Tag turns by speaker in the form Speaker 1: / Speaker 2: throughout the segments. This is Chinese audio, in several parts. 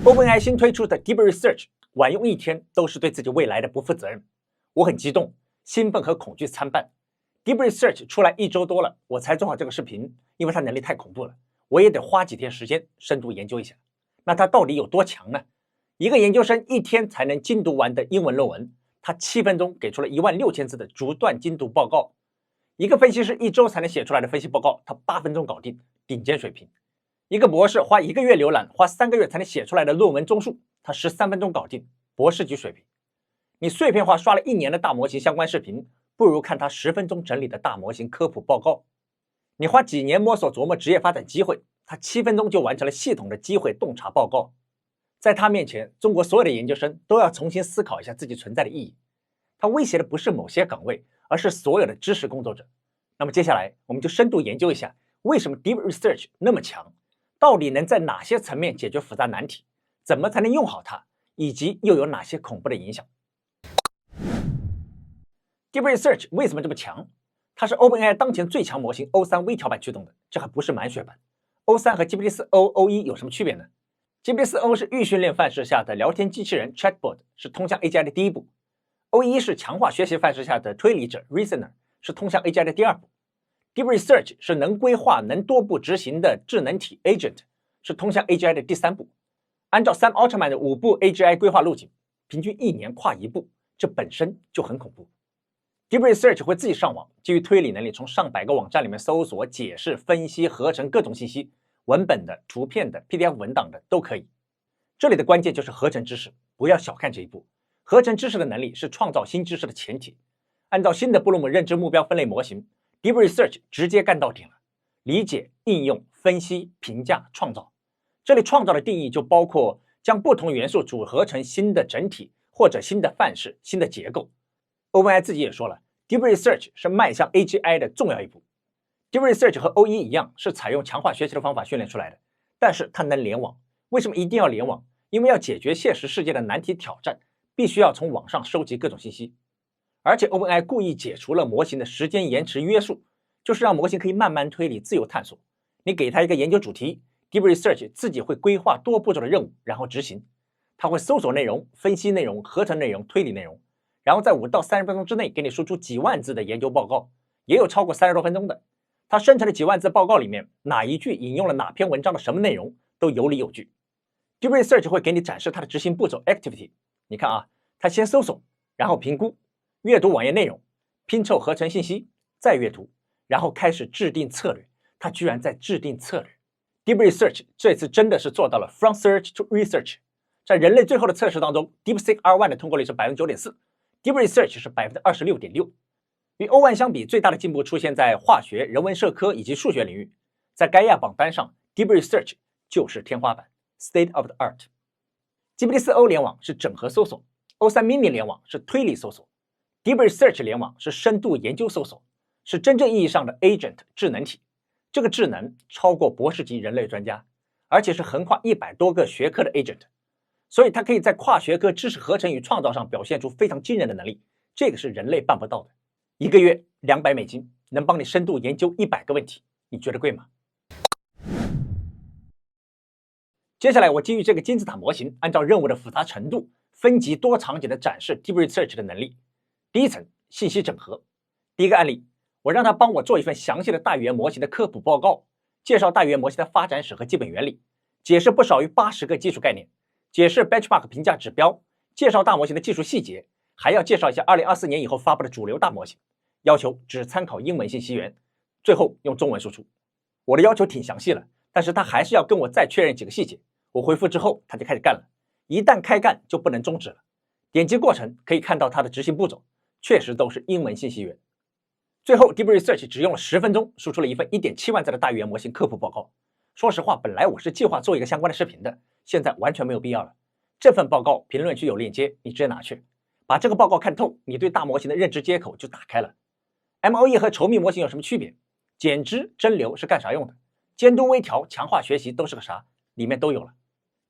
Speaker 1: OpenAI 新推出的 Deep Research 晚用一天都是对自己未来的不负责任。我很激动、兴奋和恐惧参半。Deep Research 出来1周多了，我才做好这个视频，因为它能力太恐怖了，我也得花几天时间深度研究一下。那它到底有多强呢？一个研究生1天才能精读完的英文论文，他7分钟给出了16000字的逐段精读报告。一个分析师1周才能写出来的分析报告，他8分钟搞定，顶尖水平。一个博士花1个月浏览，花3个月才能写出来的论文综述，他13分钟搞定，博士级水平。你碎片化刷了1年的大模型相关视频，不如看他10分钟整理的大模型科普报告。你花几年摸索琢磨职业发展机会，他7分钟就完成了系统的机会洞察报告。在他面前，中国所有的研究生都要重新思考一下自己存在的意义。他威胁的不是某些岗位，而是所有的知识工作者。那么接下来我们就深度研究一下，为什么 Deep Research 那么强，到底能在哪些层面解决复杂难题，怎么才能用好它，以及又有哪些恐怖的影响。Deep Research 为什么这么强？它是 OpenAI 当前最强模型 O3 微调版驱动的，这还不是满血版。O3 和 GPT-4o、O1 有什么区别呢？ GPT-4o 是预训练范式下的聊天机器人 Chatbot， 是通向 AGI 的第一步。O1 是强化学习范式下的推理者 Reasoner， 是通向 AGI 的第2步。Deep Research 是能规划、能多步执行的智能体 Agent， 是通向 AGI 的第3步。按照 Sam Altman 的5步 AGI 规划路径，平均1年跨1步，这本身就很恐怖。Deep Research 会自己上网，基于推理能力从上百个网站里面搜索、解释、分析、合成各种信息，文本的、图片的、PDF 文档的都可以。这里的关键就是合成知识，不要小看这一步。合成知识的能力是创造新知识的前提。按照新的布鲁姆认知目标分类模型， Deep Research 直接干到顶了，理解、应用、分析、评价、创造。这里创造的定义就包括将不同元素组合成新的整体，或者新的范式、新的结构。OpenAI 自己也说了， Deep Research 是迈向 AGI 的重要一步。 Deep Research 和 O1 一样，是采用强化学习的方法训练出来的，但是它能联网。为什么一定要联网？因为要解决现实世界的难题挑战，必须要从网上收集各种信息。而且 OpenAI 故意解除了模型的时间延迟约束，就是让模型可以慢慢推理、自由探索。你给它一个研究主题， Deep Research 自己会规划多步骤的任务，然后执行。它会搜索内容、分析内容、合成内容、推理内容，然后在5到30分钟之内给你输出几万字的研究报告，也有超过30多分钟的。它生成的几万字报告里面，哪一句引用了哪篇文章的什么内容，都有理有据。Deep Research 会给你展示它的执行步骤 Activity。 你看啊，它先搜索，然后评估，阅读网页内容，拼凑合成信息，再阅读，然后开始制定策略。它居然在制定策略。 Deep Research 这次真的是做到了 From Search to Research。 在人类最后的测试当中， DeepSeek R1 的通过率是 9.4%， Deep Research 是 26.6%。 与 O1 相比，最大的进步出现在化学、人文社科以及数学领域。在盖亚榜单上， Deep Research 就是天花板， State of the Art。 GPT-4o 联网是整合搜索， O3 mini 联网是推理搜索， Deep Research 联网是深度研究搜索，是真正意义上的 Agent 智能体。这个智能超过博士级人类专家，而且是横跨100多个学科的 Agent， 所以它可以在跨学科知识合成与创造上表现出非常惊人的能力，这个是人类办不到的。1个月$200，能帮你深度研究100个问题，你觉得贵吗？接下来我基于这个金字塔模型，按照任务的复杂程度，分级多场景的展示 Deep Research 的能力。第一层，信息整合。第一个案例，我让他帮我做一份详细的大语言模型的科普报告，介绍大语言模型的发展史和基本原理，解释不少于80个基础概念，解释 benchmark 评价指标，介绍大模型的技术细节，还要介绍一下2024年以后发布的主流大模型，要求只参考英文信息源，最后用中文输出。我的要求挺详细了，但是他还是要跟我再确认几个细节。我回复之后，他就开始干了。一旦开干就不能终止了。点击过程可以看到它的执行步骤，确实都是英文信息源。最后 Deep Research 只用了10分钟，输出了一份1.7万字的大语言模型科普报告。说实话，本来我是计划做一个相关的视频的，现在完全没有必要了。这份报告评论区有链接，你直接拿去，把这个报告看透，你对大模型的认知接口就打开了。MOE 和稠密模型有什么区别？减脂、蒸馏是干啥用的？监督微调、强化学习都是个啥？里面都有了。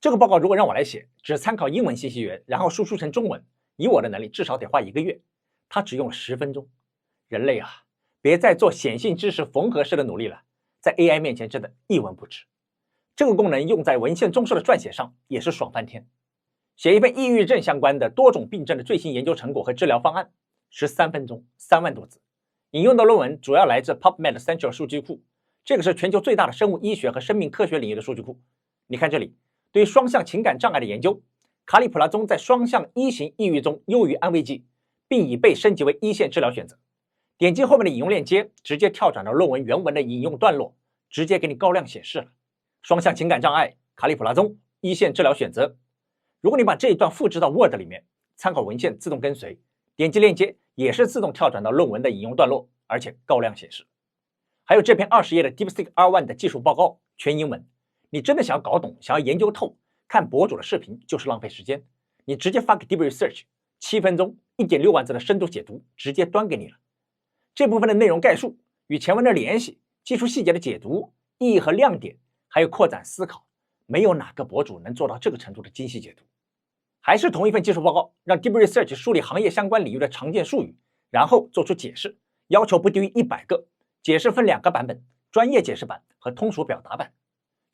Speaker 1: 这个报告如果让我来写，只参考英文信息源，然后输出成中文，以我的能力至少得花1个月，他只用了10分钟。人类啊，别再做显性知识缝合式的努力了，在 AI 面前真的一文不值。这个功能用在文献综述的撰写上也是爽翻天。写一份抑郁症相关的多种病症的最新研究成果和治疗方案，13分钟，3万多字。引用的论文主要来自 PubMed Central 数据库，这个是全球最大的生物医学和生命科学领域的数据库。你看这里，对于双向情感障碍的研究，卡里普拉宗在双向1型抑郁中优于安慰剂，并已被升级为1线治疗选择。点击后面的引用链接，直接跳转到论文原文的引用段落，直接给你高亮显示了。双向情感障碍，卡里普拉宗1线治疗选择。如果你把这一段复制到 Word 里面，参考文献自动跟随，点击链接也是自动跳转到论文的引用段落，而且高亮显示。还有这篇20页的 DeepSeek R1 的技术报告，全英文。你真的想要搞懂，想要研究透，看博主的视频就是浪费时间。你直接发给 Deep Research， 7分钟，1.6万字的深度解读，直接端给你了。这部分的内容概述与前文的联系、技术细节的解读、意义和亮点，还有扩展思考，没有哪个博主能做到这个程度的精细解读。还是同一份技术报告，让 Deep Research 梳理行业相关领域的常见术语，然后做出解释，要求不低于100个，解释分2个版本，专业解释版和通俗表达版。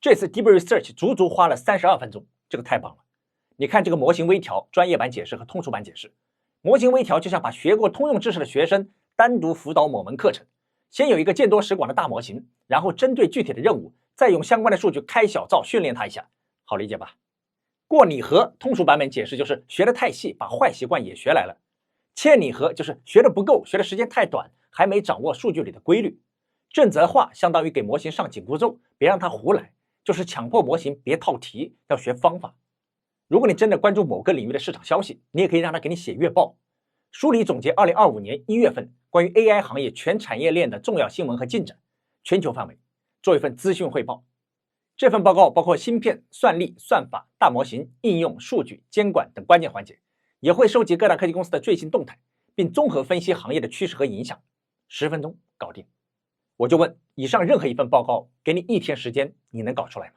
Speaker 1: 这次 Deep Research 足足花了32分钟，这个太棒了。你看这个模型微调，专业版解释和通俗版解释。模型微调就像把学过通用知识的学生单独辅导某门课程，先有一个见多识广的大模型，然后针对具体的任务，再用相关的数据开小灶训练它一下，好理解吧？过拟合通俗版本解释就是学得太细，把坏习惯也学来了。欠拟合就是学得不够，学的时间太短，还没掌握数据里的规律。正则化相当于给模型上紧箍咒，别让它胡来，就是强迫模型别套题，要学方法。如果你真的关注某个领域的市场消息，你也可以让它给你写月报，梳理总结2025年1月份关于 AI 行业全产业链的重要新闻和进展，全球范围做一份资讯汇报。这份报告包括芯片、算力、算法、大模型、应用、数据、监管等关键环节，也会收集各大科技公司的最新动态，并综合分析行业的趋势和影响。10分钟搞定。我就问，以上任何一份报告给你1天时间，你能搞出来吗？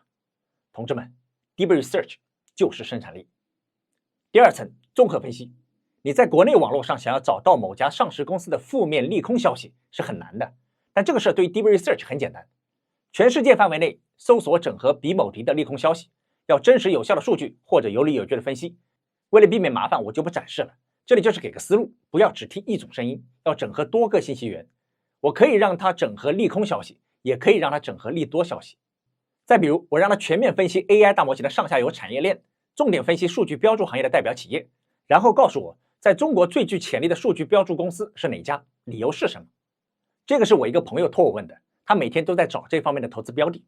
Speaker 1: 同志们， Deep Research 就是生产力。第二层，综合分析。你在国内网络上想要找到某家上市公司的负面利空消息是很难的，但这个事对于 Deep Research 很简单。全世界范围内搜索整合比某敌的利空消息，要真实有效的数据或者有理有据的分析。为了避免麻烦，我就不展示了，这里就是给个思路，不要只听一种声音，要整合多个信息源。我可以让它整合利空消息，也可以让它整合利多消息。再比如，我让它全面分析 AI 大模型的上下游产业链，重点分析数据标注行业的代表企业，然后告诉我在中国最具潜力的数据标注公司是哪家，理由是什么。这个是我一个朋友托我问的，他每天都在找这方面的投资标的。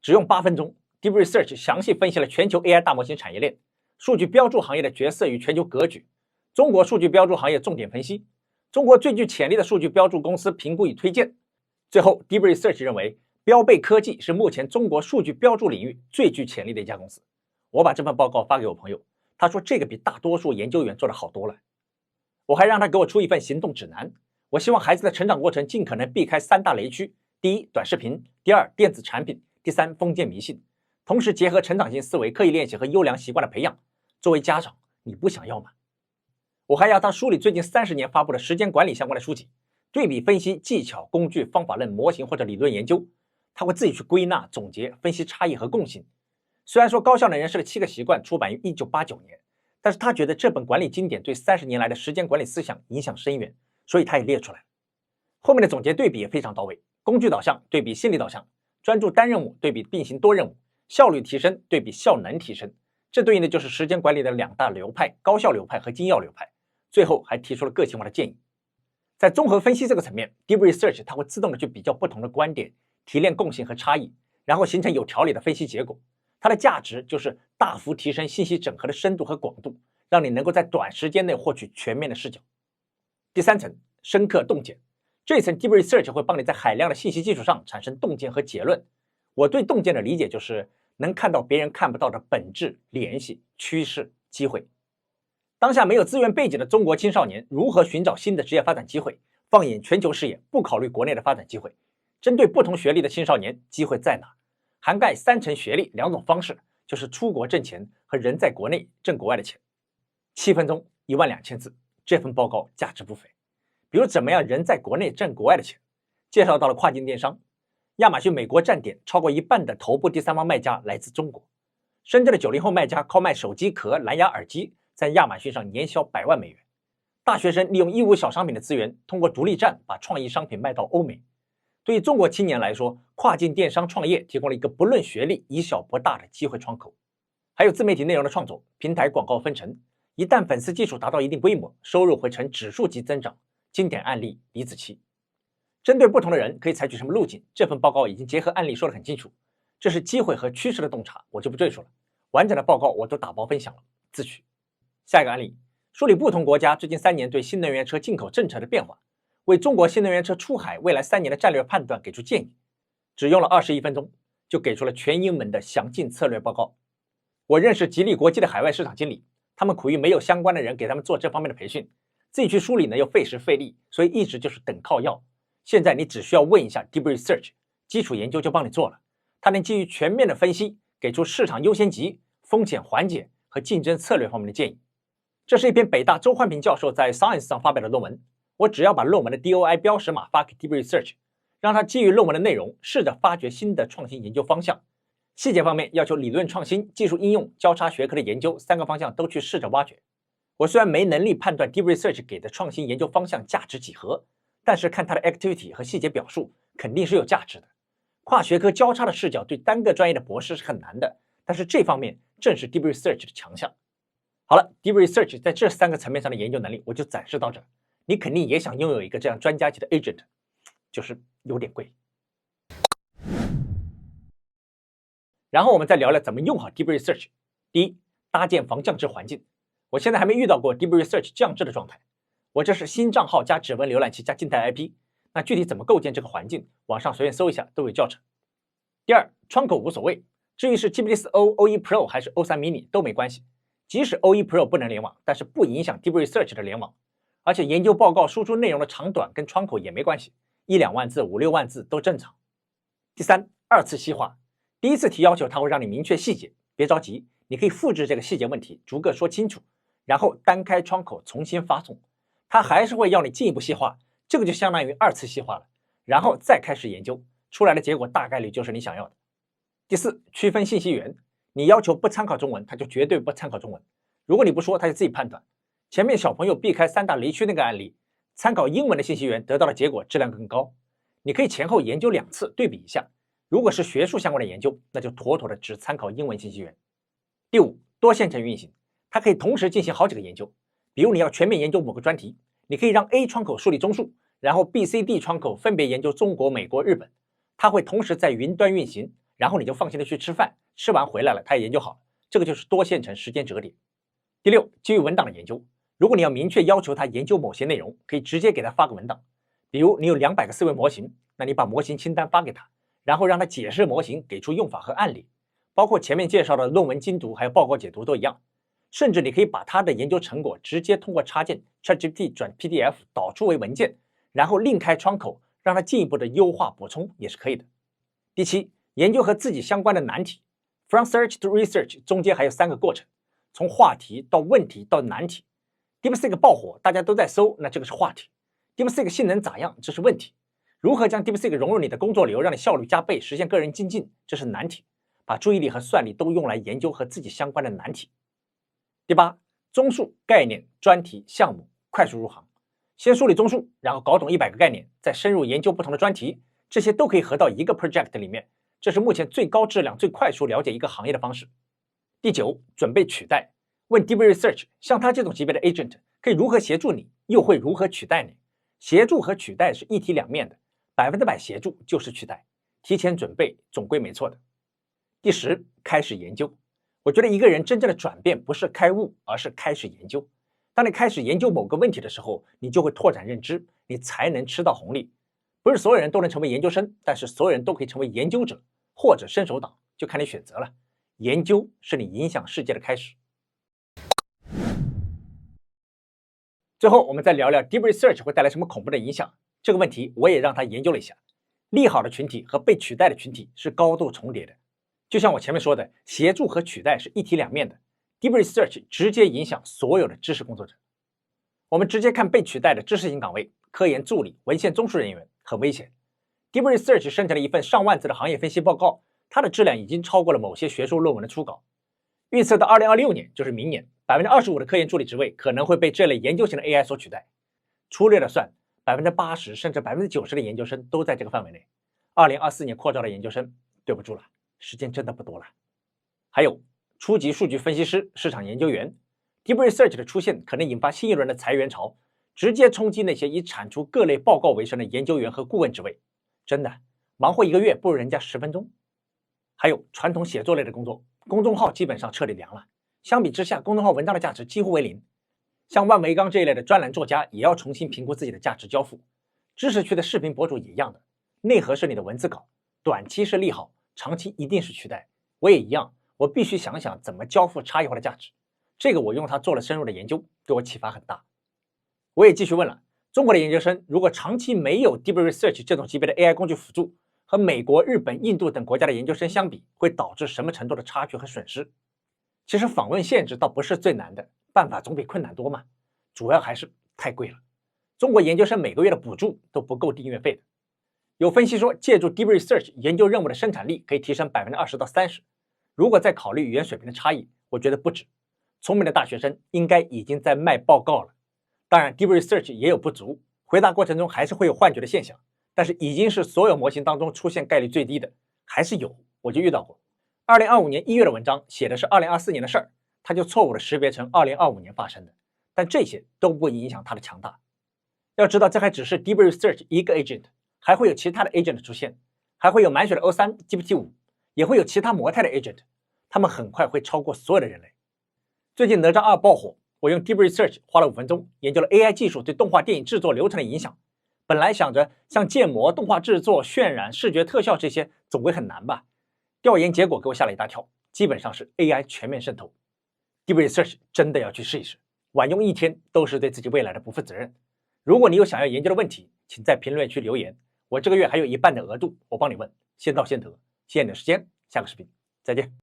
Speaker 1: 只用8分钟， Deep Research 详细分析了全球 AI 大模型产业链、数据标注行业的角色与全球格局、中国数据标注行业重点分析、中国最具潜力的数据标注公司评估与推荐。最后 Deep Research 认为标贝科技是目前中国数据标注领域最具潜力的一家公司。我把这份报告发给我朋友，他说这个比大多数研究员做得好多了。我还让他给我出一份行动指南，我希望孩子的成长过程尽可能避开3大雷区：第一，短视频；第二，电子产品；第三，封建迷信。同时结合成长性思维、刻意练习和优良习惯的培养。作为家长，你不想要吗？我还要他梳理最近30年发布的时间管理相关的书籍，对比分析技巧、工具、方法论、模型或者理论研究，他会自己去归纳、总结、分析差异和共性。虽然说高效能人士的7个习惯出版于1989年，但是他觉得这本管理经典对30年来的时间管理思想影响深远，所以他也列出来。后面的总结对比也非常到位，工具导向对比心理导向，专注单任务对比并行多任务，效率提升对比效能提升，这对应的就是时间管理的2大流派：高效流派和精要流派。最后还提出了个性化的建议。在综合分析这个层面， Deep Research 它会自动的去比较不同的观点，提炼共性和差异，然后形成有条理的分析结果。它的价值就是大幅提升信息整合的深度和广度，让你能够在短时间内获取全面的视角。第3层，深刻洞见。这一层 Deep Research 会帮你在海量的信息基础上产生洞见和结论。我对洞见的理解就是能看到别人看不到的本质、联系、趋势、机会。当下没有资源背景的中国青少年如何寻找新的职业发展机会？放眼全球视野，不考虑国内的发展机会，针对不同学历的青少年，机会在哪？涵盖3层学历2种方式，就是出国挣钱和人在国内挣国外的钱。7分钟12000字，这份报告价值不菲。比如怎么样人在国内挣国外的钱，介绍到了跨境电商，亚马逊美国站点超过一半的头部第三方卖家来自中国。深圳的90后卖家靠卖手机壳、蓝牙耳机，在亚马逊上年销100万美元。大学生利用义乌小商品的资源，通过独立站把创意商品卖到欧美。对于中国青年来说，跨境电商创业提供了一个不论学历、以小博大的机会窗口。还有自媒体内容的创作，平台广告分成，一旦粉丝基础达到一定规模，收入会呈指数级增长。经典案例李子柒。针对不同的人可以采取什么路径，这份报告已经结合案例说得很清楚。这是机会和趋势的洞察，我就不赘述了。完整的报告我都打包分享了，自取。下一个案例，梳理不同国家最近3年对新能源车进口政策的变化，为中国新能源车出海未来3年的战略判断给出建议。只用了21分钟，就给出了全英文的详尽策略报告。我认识吉利国际的海外市场经理，他们苦于没有相关的人给他们做这方面的培训，自己去梳理呢又费时费力，所以一直就是等靠要。现在你只需要问一下 Deep Research， 基础研究就帮你做了，它能基于全面的分析，给出市场优先级、风险缓解和竞争策略方面的建议。这是一篇北大周焕平教授在 Science 上发表的论文，我只要把论文的 DOI 标识码发给 Deep Research， 让他基于论文的内容试着发掘新的创新研究方向。细节方面要求理论创新、技术应用、交叉学科的研究3个方向都去试着挖掘。我虽然没能力判断 Deep Research 给的创新研究方向价值几何，但是看它的 activity 和细节表述肯定是有价值的。跨学科交叉的视角对单个专业的博士是很难的，但是这方面正是 Deep Research 的强项。好了， Deep Research 在这3个层面上的研究能力我就展示到这儿。你肯定也想拥有一个这样专家级的 agent， 就是有点贵。然后我们再聊聊怎么用好 Deep Research。 第一，搭建防降智环境。我现在还没遇到过 Deep Research 降智的状态，我这是新账号加指纹浏览器加静态 IP， 那具体怎么构建这个环境，网上随便搜一下都有教程。第二，窗口无所谓，至于是 GPT-4o、O1 Pro 还是 O3 mini 都没关系，即使 O1 Pro 不能联网，但是不影响 Deep Research 的联网，而且研究报告输出内容的长短跟窗口也没关系，1-2万字、5-6万字都正常。第三，二次细化。第一次提要求它会让你明确细节，别着急，你可以复制这个细节问题，逐个说清楚，然后单开窗口重新发送，它还是会要你进一步细化，这个就相当于二次细化了，然后再开始研究，出来的结果大概率就是你想要的。第四，区分信息源，你要求不参考中文，它就绝对不参考中文，如果你不说，它就自己判断。前面小朋友避开3大雷区那个案例，参考英文的信息源得到的结果质量更高。你可以前后研究2次对比一下，如果是学术相关的研究，那就妥妥的只参考英文信息源。第五，多线程运行，它可以同时进行好几个研究。比如你要全面研究某个专题，你可以让 A 窗口梳理综述，然后 B、C、D 窗口分别研究中国、美国、日本，它会同时在云端运行，然后你就放心的去吃饭，吃完回来了，它也研究好了，这个就是多线程时间折叠。第六，基于文档的研究，如果你要明确要求它研究某些内容，可以直接给它发个文档，比如你有200个思维模型，那你把模型清单发给他，然后让他解释模型，给出用法和案例，包括前面介绍的论文精读还有报告解读都一样。甚至你可以把他的研究成果直接通过插件 ChatGPT 转 PDF 导出为文件，然后另开窗口让他进一步的优化补充也是可以的。第七，研究和自己相关的难题， From Search to Research 中间还有3个过程，从话题到问题到难题。 DeepSeek 爆火，大家都在搜，那这个是话题。 DeepSeek 性能咋样，这是问题。如何将 DeepSeek 融入你的工作流，让你效率加倍，实现个人精进，这是难题。把注意力和算力都用来研究和自己相关的难题。第八，综述、概念、专题、项目，快速入行。先梳理综述，然后搞懂100个概念，再深入研究不同的专题，这些都可以合到一个 project 里面，这是目前最高质量、最快速了解一个行业的方式。第九，准备取代。问 Deep Research， 像他这种级别的 agent 可以如何协助你，又会如何取代你？协助和取代是一体两面的，100%协助就是取代，提前准备总归没错的。第10，开始研究。我觉得一个人真正的转变不是开悟，而是开始研究。当你开始研究某个问题的时候，你就会拓展认知，你才能吃到红利。不是所有人都能成为研究生，但是所有人都可以成为研究者或者伸手党，就看你选择了。研究是你影响世界的开始。最后我们再聊聊 Deep Research 会带来什么恐怖的影响，这个问题我也让他研究了一下。利好的群体和被取代的群体是高度重叠的，就像我前面说的，协助和取代是一体两面的。Deep Research 直接影响所有的知识工作者。我们直接看被取代的知识型岗位，科研助理、文献综述人员很危险。Deep Research 生成了一份上万字的行业分析报告，它的质量已经超过了某些学术论文的初稿。预测到2026年，就是明年，25%的科研助理职位可能会被这类研究型的 AI 所取代。粗略的算，80%甚至90%的研究生都在这个范围内。2024年扩招的研究生，对不住了，时间真的不多了。还有初级数据分析师、市场研究员 ，Deep Research 的出现可能引发新一轮的裁员潮，直接冲击那些以产出各类报告为生的研究员和顾问职位。真的，忙活1个月不如人家10分钟。还有传统写作类的工作，公众号基本上彻底凉了。相比之下，公众号文章的价值几乎为零。像万维钢这一类的专栏作家也要重新评估自己的价值交付。知识区的视频博主也一样的，内核是你的文字稿，短期是利好，长期一定是取代。我也一样，我必须想想怎么交付差异化的价值。这个我用它做了深入的研究，对我启发很大。我也继续问了，中国的研究生如果长期没有 Deep Research 这种级别的 AI 工具辅助，和美国、日本、印度等国家的研究生相比，会导致什么程度的差距和损失？其实访问限制倒不是最难的，办法总比困难多嘛。主要还是太贵了，中国研究生每个月的补助都不够订阅费的。有分析说，借助 Deep Research 研究任务的生产力可以提升20%到30%。如果再考虑语言水平的差异，我觉得不止。聪明的大学生应该已经在卖报告了。当然 ，Deep Research 也有不足，回答过程中还是会有幻觉的现象。但是已经是所有模型当中出现概率最低的，还是有，我就遇到过。2025年1月的文章写的是2024年的事儿，它就错误的识别成2025年发生的，但这些都不影响它的强大。要知道，这还只是 Deep Research 一个 agent， 还会有其他的 agent 出现，还会有满血的 O3、GPT5， 也会有其他模态的 agent， 他们很快会超过所有的人类。最近哪吒2爆火，我用 Deep Research 花了5分钟研究了 AI 技术对动画电影制作流程的影响。本来想着像建模、动画制作、渲染、视觉特效这些总归很难吧？调研结果给我吓了一大跳，基本上是 AI 全面渗透。Deep Research 真的要去试一试，晚用1天都是对自己未来的不负责任。如果你有想要研究的问题，请在评论区留言，我这个月还有1半的额度，我帮你问，先到先得。谢谢你的时间，下个视频再见。